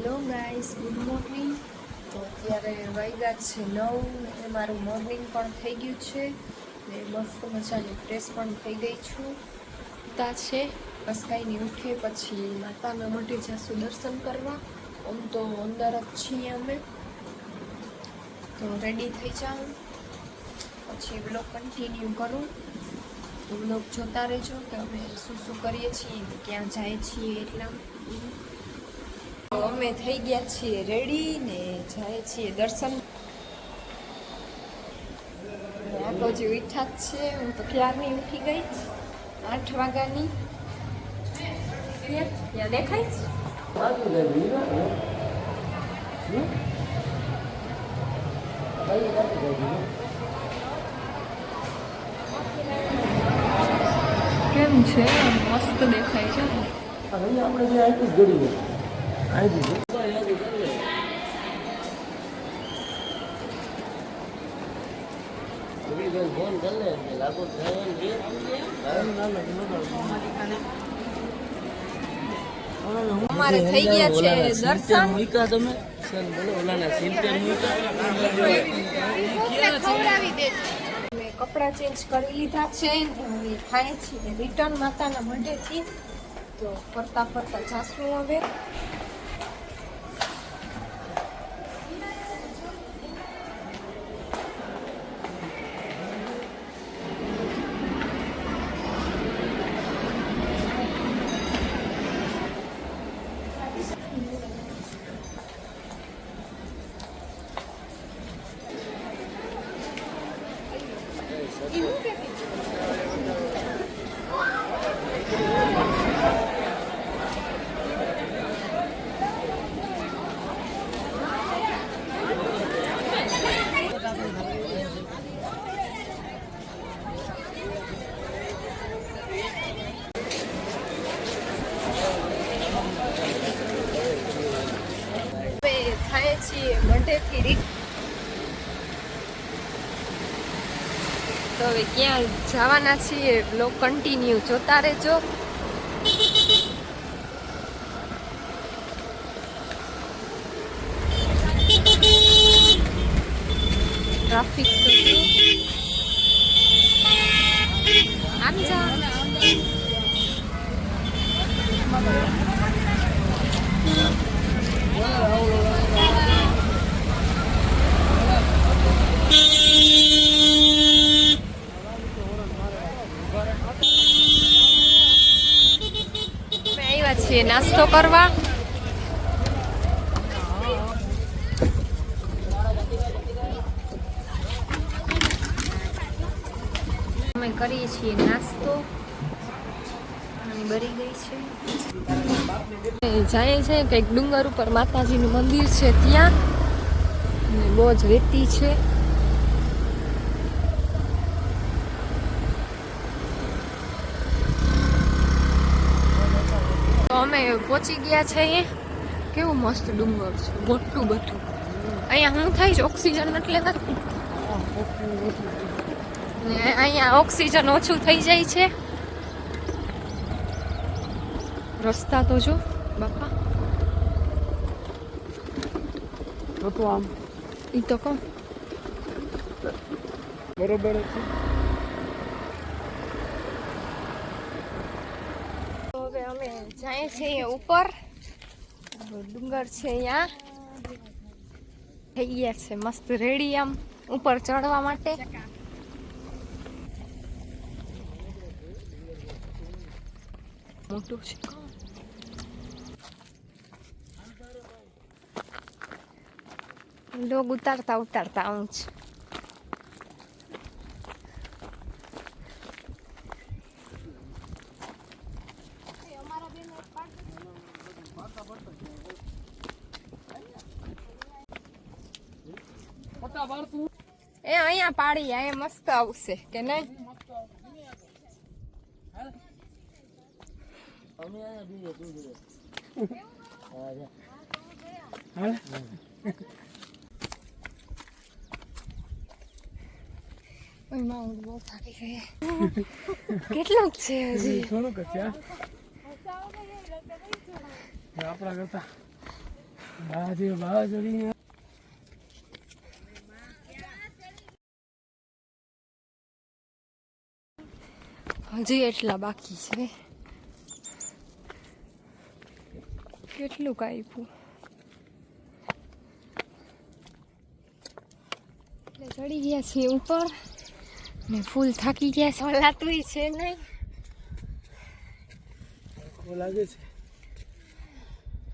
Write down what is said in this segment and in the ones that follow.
Hello guys, good morning. તો અત્યારે વાગ્યા છે 9 ને મારું મોર્નિંગ પણ થઈ ગયું છે ને મસ્ત મજાની ફ્રેશ પણ થઈ ગઈ છું. તા છે બસ કાંઈ નહીં, ઉઠીએ પછી માતાના મઢે જાશું દર્શન કરવા. આમ તો અંદર જ છીએ અમે, તો રેડી થઈ જાઉં પછી બ્લોગ કન્ટિન્યુ કરું. તો બ્લોગ જોતા રહેજો કે અમે શું શું કરીએ છીએ, ક્યાં જાય છીએ. એટલા અમે થઈ ગયા છીએ રેડી ને જાય છીએ દર્શન. આ તો જે ઉઠા જ છે, હું તો ક્યારની ઉઠી ગઈ 8 વાગ્યાની. ત્યાં દેખાય છે કેમ છે? મસ્ત દેખાય છે. આપણે જે આટલું જોડી આવી દીધું. ફોન કર લે લાગુ અમારે થઈ ગયા છે દર્શન. મૂક્યા તમે બોલો ઓલાના સિલ્ટર ખવડાવી દે. મેં કપડાં ચેન્જ કરી લીધા છે ને હવે થાય છે રિટર્ન માતાના મઢેથી. તો ફરતા ફરતા જાશું હવે. થાય છીએ મઢેથી. તો હવે ક્યાં જવાના છીએ બ્લોગ કન્ટિન્યુ જોતા રહેજો. ટ્રાફિક તો આમ જા. છીએ નાસ્તો કરવા. અમે કરીએ છીએ નાસ્તો. બરી ગઈ છે. જાય છે કંઈક ડુંગર ઉપર માતાજીનું મંદિર છે ત્યાં, બહુ જ રેતી છે. અમે પહોંચી ગયા છે. અહીંયા કેવું મસ્ત ડુંગર છે, મોટું બધું. અહીંયા શું થાય છે, ઓક્સિજન એટલે નથી ને અહીંયા ઓક્સિજન ઓછું થઈ જાય છે. રસ્તા તો જો બાપા, તો આમ ઈ તો કહું બરોબર છે. હવે અમે જાય છીએ ઉપર. ડુંગર છે અહીંયા. થઈ ગયા છે મસ્ત રેડી આમ ઉપર ચડવા માટે. મોટું છે. લોગ ઉતારતા ઉતારતા આવું છે. એ અહીંયા પાડી અહીંયા મસ્ત આવશે કે નહીં? માં બહુ થાકી ગઈ. કેટલું છે હજી? થોડુંક છે આપણા કરતા. બાજરી હજી એટલા બાકી છે. કેટલું કાપ્યું એટલે ચડી ગયા છીએ ઉપર ને ફૂલ થાકી ગયા છે. હલાતું છે નહીં. લાગે છે.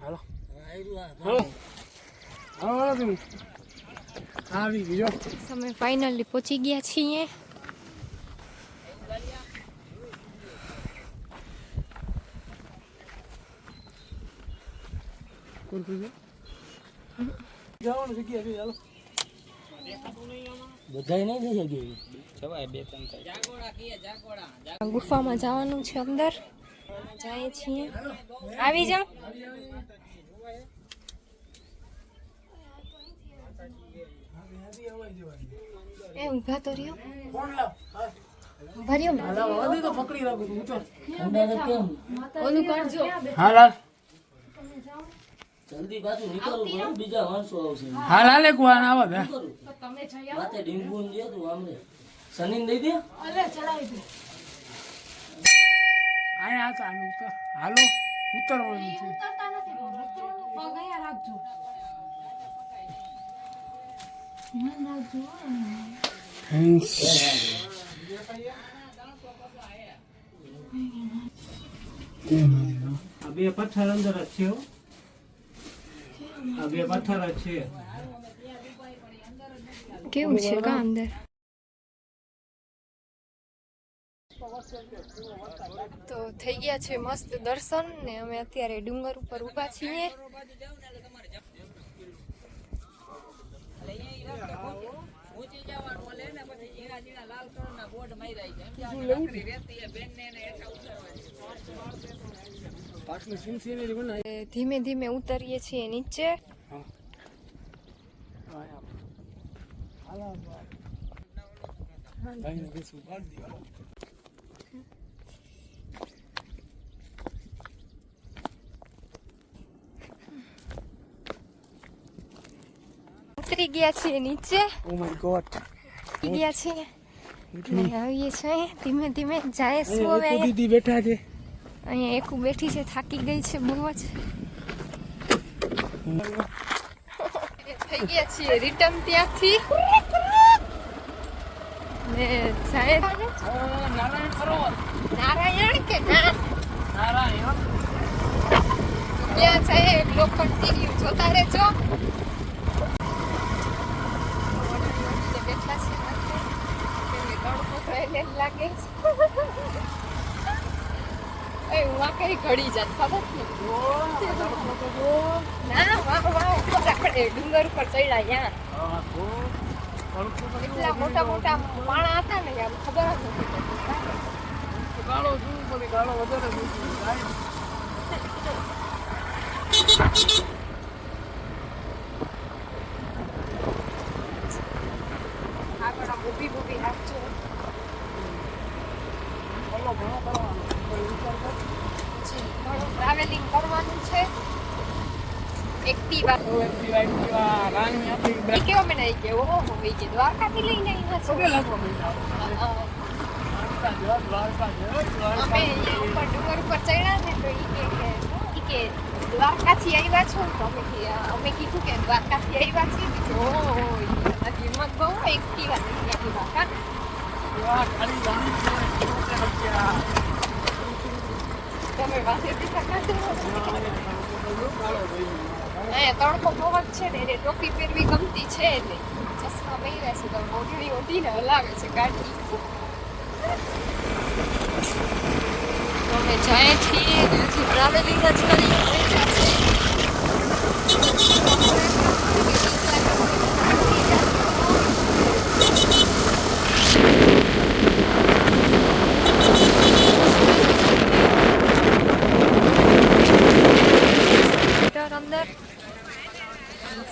હાલો હાલો હાલો તમે આવી ગયો. અમે ફાઇનલી પહોંચી ગયા છીએ. જવાનું જગ્યા છે. ચાલો બધાય નહીં થઈ ગયું. જવાય 2-3 ગુફામાં જવાનું છે. અંદર જાય છીએ. આવી જાઓ. એ ઊભા તો રહ્યો. ભર્યો તો પકડી રાખું તું. ઓલું કરજો. હાલ હાલ જલ્દી પાછું નીકળવું પડે, બીજા માણસો આવશે. હાલ હાલ એક વાર આવા દે. વાતે ડીંગુન જે તું આમને સનીન દઈ દે. આયા ચાલુ તો હાલો ઉતરવાનું છે. આ બે પથ્થર અંદર જ છે. આ બે પથ્થર જ છે. કેવું છે કા અંદર? તો થઈ ગયા છે મસ્ત દર્શન ને અમે અત્યારે ડુંગર ઉપર ઊભા છીએ. ધીમે ધીમે ઉતરીએ છીએ નીચે. ઉતરી ગયા છીએ નીચે. ઓ માય ગોડ ગયા છીએ. આવીએ છીએ ધીમે ધીમે જાય શું હવે. દીદી બેઠા છે અહીંયા એકુ બેઠી છે. થાકી ગઈ છે બહુ જ. થઈ ગયા છીએ રિટર્ન ત્યાંથી ને જાય નારાયણ સરોવર. નારાયણ કે ના નારાયણ ત્યાં જાય બ્લોગ કન્ટિન્યુ જોતા રહેજો. બેઠા છે તડકો તો એને લાગે છે. એ હું આ કઈ ઘડી જાત ખબર ના વાહ વાહ આપણે ડુંગર ઉપર ચડ્યા ત્યાં એટલા મોટા મોટા પાણા હતા ને આમ ખબર જ નથી પડતી. ગાળો શું પડે ગાળો વધારે આગળ આમ ઊભી ઊભી રાખજો. ઘણું ટ્રાવેલિંગ કરવાનું છે. એક્ટિવા કેવો બનાવી ગયો. ઓહો હોય કે દ્વારકાથી લઈને આવ્યા છો. અમે અહીંયા ઉપર ડુંગર ઉપર ચડ્યા ને તો ઈ કે દ્વારકાથી આવ્યા છો તો અમે કીધું કે દ્વારકાથી આવ્યા છીએ. ઓહો હજી હિંમત બહુ એક્ટિવા લઈને આવ્યા કા. તમે વાસેથી થકાશો. અહીંયા તડકો બહુ જ છે ને એને ટોપી પહેરવી ગમતી છે ને ચશ્મા પહેર્યા છે તો મોઢડી ઓઢીને હલાવે છે ગાડી. તો અમે જાય છીએ હજી ટ્રાવેલિંગ જ કરી અંદર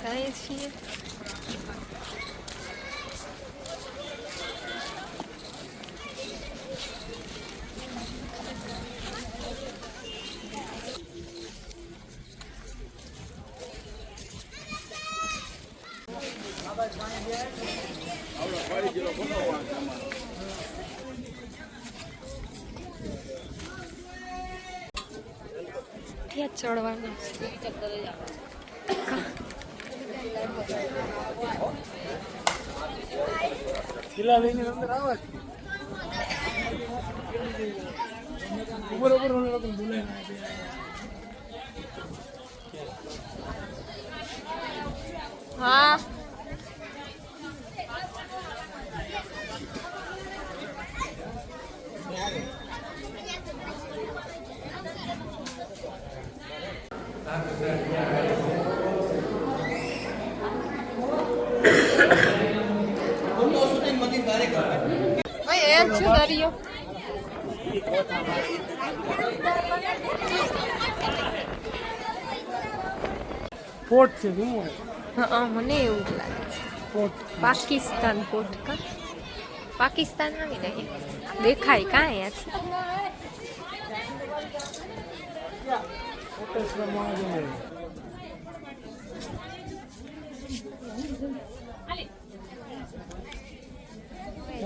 જાય છીએ. ત્યાં ચડવાના ખીલા લઈને અંદર આવે ઉપર ઉપર લોકો બોલે હા ભાઈ એ જ દરિયો પોટ છે શું હા મને એવું જ લાગે છે પોટ પાકિસ્તાન પોટ કા પાકિસ્તાન આવી નહીં દેખાય કાં અહીંયાથી કોટેશ્વર મહાદેવ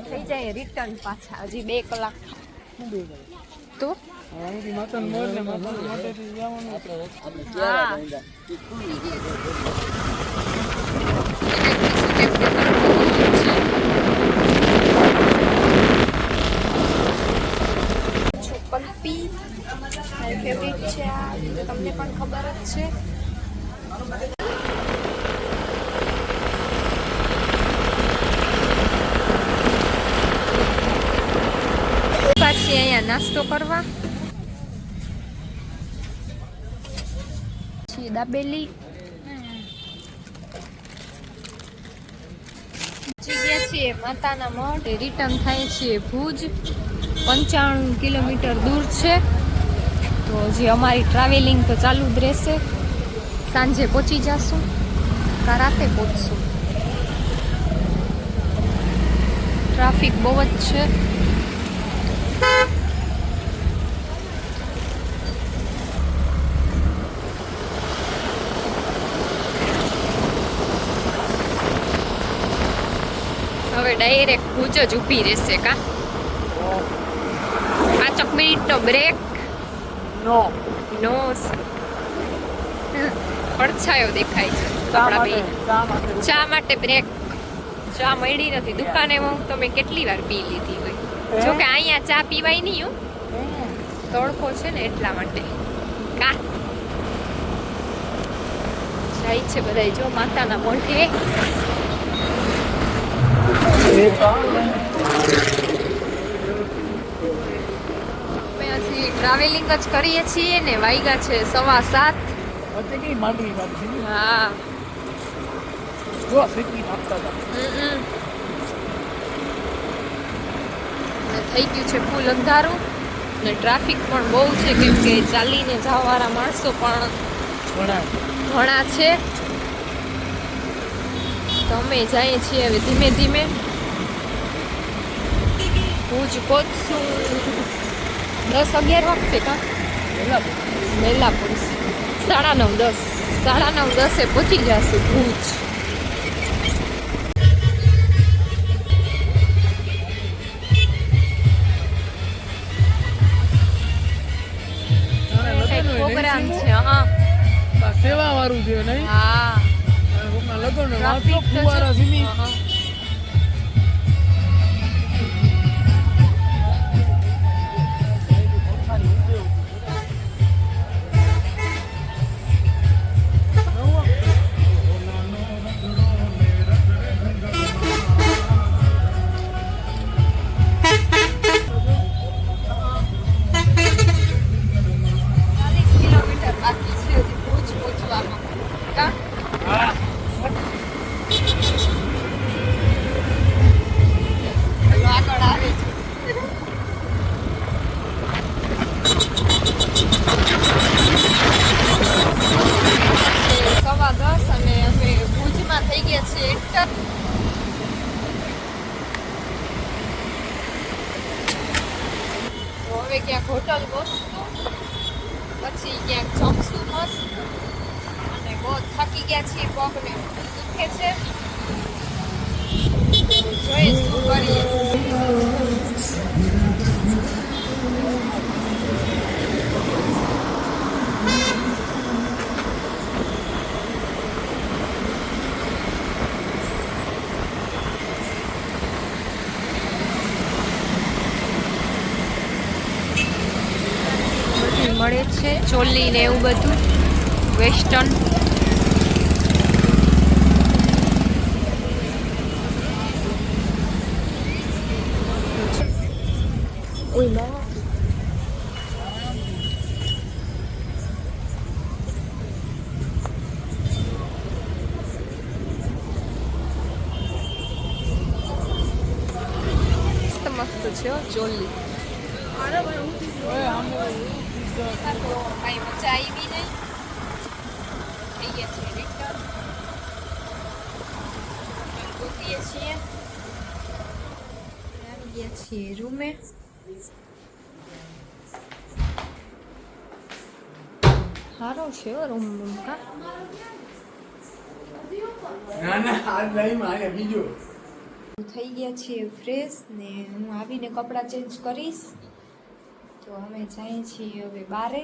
થઈ જાય રિટર્ન પાછા હજી 2 કલાક તો અહીંથી માતાને મોર ને માતાને મોટેથી જવાનું હા પલ્પી મારી ફેવરિટ છે આ તમને પણ ખબર જ છે પાછી અહીંયા નાસ્તો કરવા પછી દાબેલી ગયા છીએ માતાના મઠ રિટર્ન થાય છીએ ભુજ 95 કિલોમીટર દૂર છે તો હજી અમારી ટ્રાવેલિંગ તો ચાલુ જ રહેશે સાંજે પહોંચી જશું કા રાતે પહોંચશું ટ્રાફિક બહુ જ છે હવે ડાયરેક્ટ ભુજ જ ઊભી રહેશે કા 5 મિનિટનો બ્રેક નો નો પડછાયો દેખાય છે આપણા બે ચા માટે બ્રેક ચા મળી નથી દુકાને તમે કેટલી વાર પી લીધી હોય જો કે અહીંયા ચા પીવાય નહીં હો તડકો છે ને એટલા માટે કા જાય છે બધા જો માતાના મોઢે અમે હજી ટ્રાવેલિંગ જ કરીએ છીએ ને વાગ્યા છે 7:15 વચ્ચે કઈ માંડવી બાકી છે હા જો સિટી નાખતા હતા થઈ ગયું છે ફૂલ અંધારું ને ટ્રાફિક પણ બહુ છે કેમ કે ચાલીને જવાવાળા માણસો પણ ઘણા છે તો અમે જઈએ છીએ હવે ધીમે ધીમે ભુજ પહોંચશું 10-11 વાગશે કા વહેલા પહોંચશું 9:30 પહોંચી જશું ભુજ પ્રોગ્રામ છે હા સેવા વાળું છે નહીં હા લગન ટ્રાફિક તો ફુવારા સીમી હવે ક્યાંક હોટલ ગોતશું પછી ક્યાંક જમશું મસ્ત અને બહુ થાકી ગયા છીએ પગને દુખે છે જોઈએ શું કરીએ. બધું મળે છે, ચોલી ને એવું બધું વેસ્ટર્ન. મસ્ત મસ્ત છે હો ચોલી. કાંઈ મજા આવી નહીં. થઈ ગયા છે રિટર્ન. ગોતીએ છીએ. આવી ગયા છીએ રૂમે. સારો છે હો રૂમ કા. ના ના આજ નહીં મારે બીજું થઈ ગયા છીએ ફ્રેશ ને હું આવીને કપડાં ચેન્જ કરીશ. તો અમે જઈએ છીએ હવે બારે.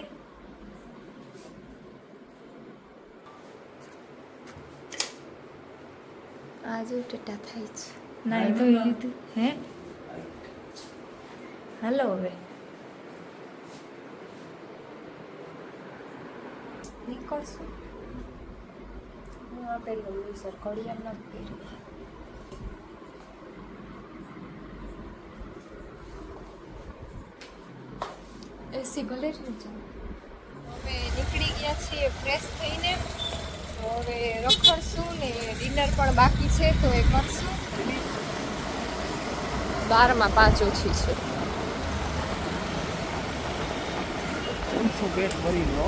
આજે ટટા થાય છે. નાઈ ધોઈ લીધું હે. હાલો હવે નીકળશું. હું આ પહેરી લઉં સર ઘડિયાળ ના પહેરી. એસી ભલે જ નહીં ચાલે. હવે નીકળી ગયા છીએ ફ્રેશ થઈને. તો હવે રખડશું ને ડિનર પણ બાકી છે તો એ કરશું. 12માં 5 ઓછી છે. બેટ ભરી લો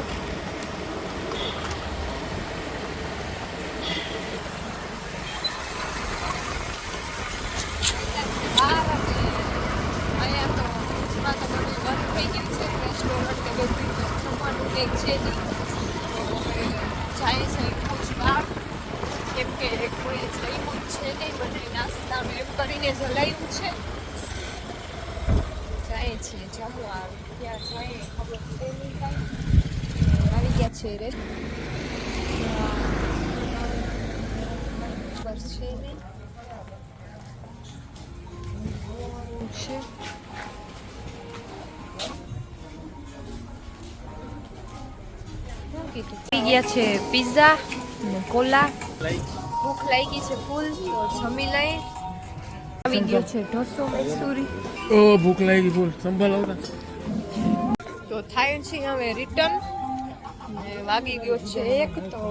અહીંયા તો ભુજમાં તો બધું બંધ થઈ ગયું છે. રેસ્ટોરન્ટ ને બધું જમવાનું કંઈક છે નહીં. તો હવે જાય છે ભુજ બહાર. કેમ કે કોઈ જઈવું જ છે નહીં. બધે નાસ્તાનું એમ કરીને જલાવ્યું છે. જાય છે જમવા. ત્યાં જઈએ ખબર છે નહીં કાંઈ. આવી ગયા છે રે. ખબર છે નહીં. છે આવી ગયા છે પિઝા ને કોલા. ભૂખ લાગી છે ફૂલ તો જમી લઈ. આવી ગયો છે ઢોસો મૈસૂરી. ઓ ભૂખ લાગી ફૂલ સંભાળ આવતા તો થાય છે હવે રિટર્ન. ને વાગી ગયો છે 1 તો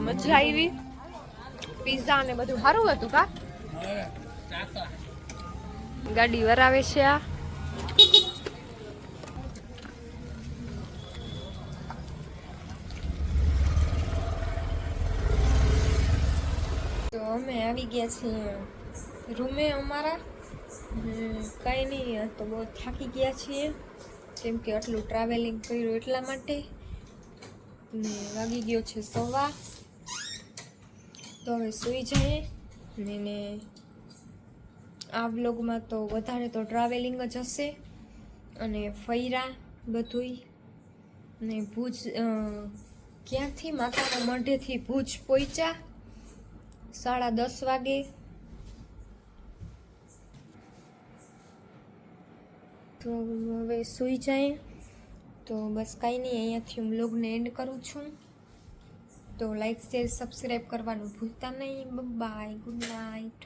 મજા આવી. પિઝા ને બધું સારું હતું કા. ગાડી વરાવે છે આ. તો અમે આવી ગયા છીએ રૂમે અમારા. કંઈ નહીં તો બહુ થાકી ગયા છીએ કેમ કે આટલું ટ્રાવેલિંગ કર્યું એટલા માટે. ને વાગી ગયો છે 1:15. તો હવે સૂઈ જઈએ ને આ વ્લોગમાં તો વધારે તો ટ્રાવેલિંગ જ હશે અને ફૈરા બધુંય ને ભુજ ક્યાંથી માતાના મઢેથી ભુજ પહોંચ્યા 10:30 વાગે. તો હવે સૂઈ જાય. તો બસ કાંઈ નહીં, અહીંયાથી હું વ્લોગને એન્ડ કરું છું. તો લાઈક શેર સબસ્ક્રાઈબ કરવાનું ભૂલતા નહીં. Bye, good night.